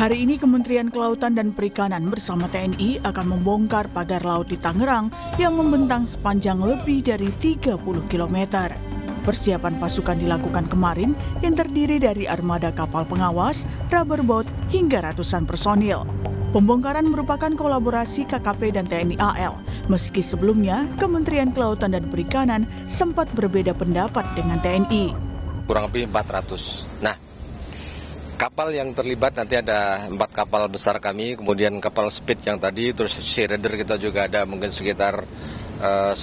Hari ini Kementerian Kelautan dan Perikanan bersama TNI akan membongkar pagar laut di Tangerang yang membentang sepanjang lebih dari 30 km. Persiapan pasukan dilakukan kemarin yang terdiri dari armada kapal pengawas, rubber boat, hingga ratusan personil. Pembongkaran merupakan kolaborasi KKP dan TNI AL, meski sebelumnya Kementerian Kelautan dan Perikanan sempat berbeda pendapat dengan TNI. Kurang lebih 400. Nah, kapal yang terlibat nanti ada 4 kapal besar kami, kemudian kapal speed yang tadi, terus sea raider kita juga ada mungkin sekitar 10,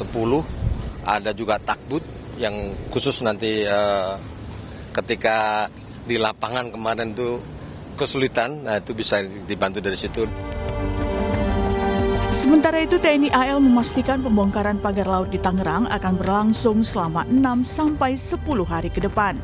ada juga takbut yang khusus nanti ketika di lapangan kemarin itu kesulitan, nah itu bisa dibantu dari situ. Sementara itu TNI AL memastikan pembongkaran pagar laut di Tangerang akan berlangsung selama 6 sampai 10 hari ke depan.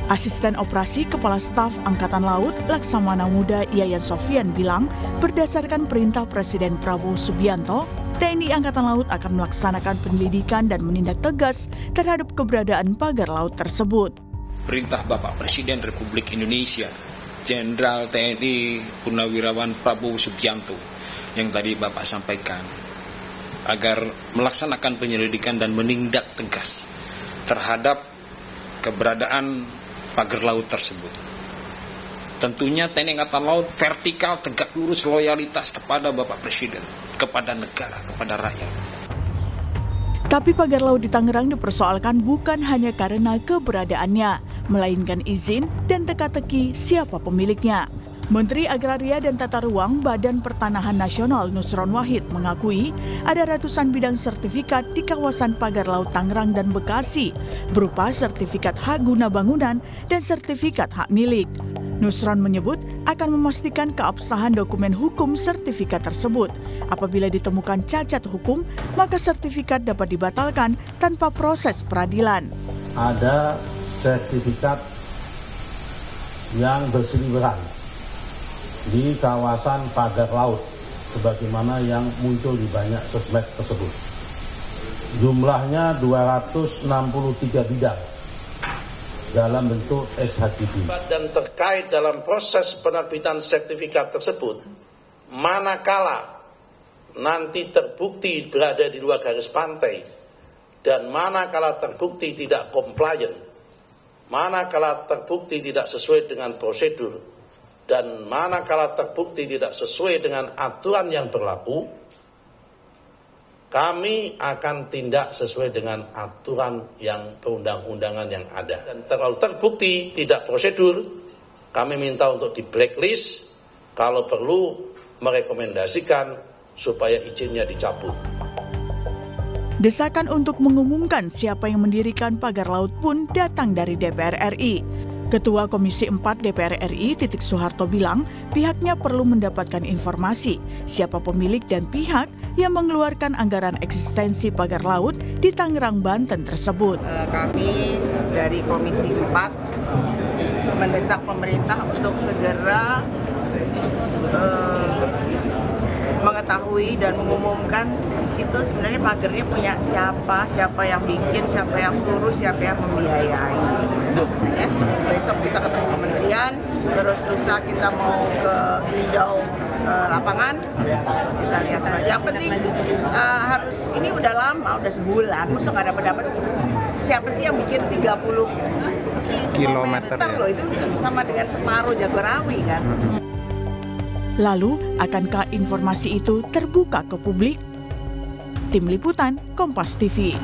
Asisten Operasi Kepala Staf Angkatan Laut Laksamana Muda Yayan Sofian bilang, berdasarkan perintah Presiden Prabowo Subianto, TNI Angkatan Laut akan melaksanakan penyelidikan dan menindak tegas terhadap keberadaan pagar laut tersebut. Perintah Bapak Presiden Republik Indonesia, Jenderal TNI Purnawirawan Prabowo Subianto, yang tadi Bapak sampaikan, agar melaksanakan penyelidikan dan menindak tegas terhadap keberadaan pagar laut tersebut. Tentunya TNI Angkatan Laut vertikal, tegak lurus, loyalitas kepada Bapak Presiden, kepada negara, kepada rakyat. Tapi pagar laut di Tangerang dipersoalkan bukan hanya karena keberadaannya, melainkan izin dan teka-teki siapa pemiliknya. Menteri Agraria dan Tata Ruang Badan Pertanahan Nasional Nusron Wahid mengakui ada ratusan bidang sertifikat di kawasan pagar laut Tangerang dan Bekasi, berupa sertifikat hak guna bangunan dan sertifikat hak milik. Nusron menyebut akan memastikan keabsahan dokumen hukum sertifikat tersebut. Apabila ditemukan cacat hukum, maka sertifikat dapat dibatalkan tanpa proses peradilan. Ada sertifikat yang berseliweran di kawasan pagar laut, sebagaimana yang muncul di banyak sosmed tersebut. Jumlahnya 263 bidang dalam bentuk SHGB. Dan terkait dalam proses penerbitan sertifikat tersebut, manakala nanti terbukti berada di luar garis pantai, dan manakala terbukti tidak compliant, manakala terbukti tidak sesuai dengan prosedur, dan manakala terbukti tidak sesuai dengan aturan yang berlaku, kami akan tindak sesuai dengan aturan yang perundang-undangan yang ada. Dan kalau terbukti tidak prosedur, kami minta untuk di blacklist, kalau perlu merekomendasikan supaya izinnya dicabut. Desakan untuk mengumumkan siapa yang mendirikan pagar laut pun datang dari DPR RI. Ketua Komisi 4 DPR RI Titik Soeharto bilang pihaknya perlu mendapatkan informasi siapa pemilik dan pihak yang mengeluarkan anggaran eksistensi pagar laut di Tangerang, Banten tersebut. Kami dari Komisi 4 mendesak pemerintah untuk segera mengetahui dan mengumumkan itu sebenarnya pagarnya punya siapa yang bikin, siapa yang suruh, siapa yang membiayai. Ya, besok kita ketemu kementerian, terus lusa kita mau ke hijau lapangan, kita lihat semua. Yang penting harus, ini udah lama, udah sebulan, masa nggak dapat siapa sih yang bikin 30 kilometer loh, itu sama dengan separuh Jagorawi kan. Lalu, akankah informasi itu terbuka ke publik? Tim Liputan, Kompas TV.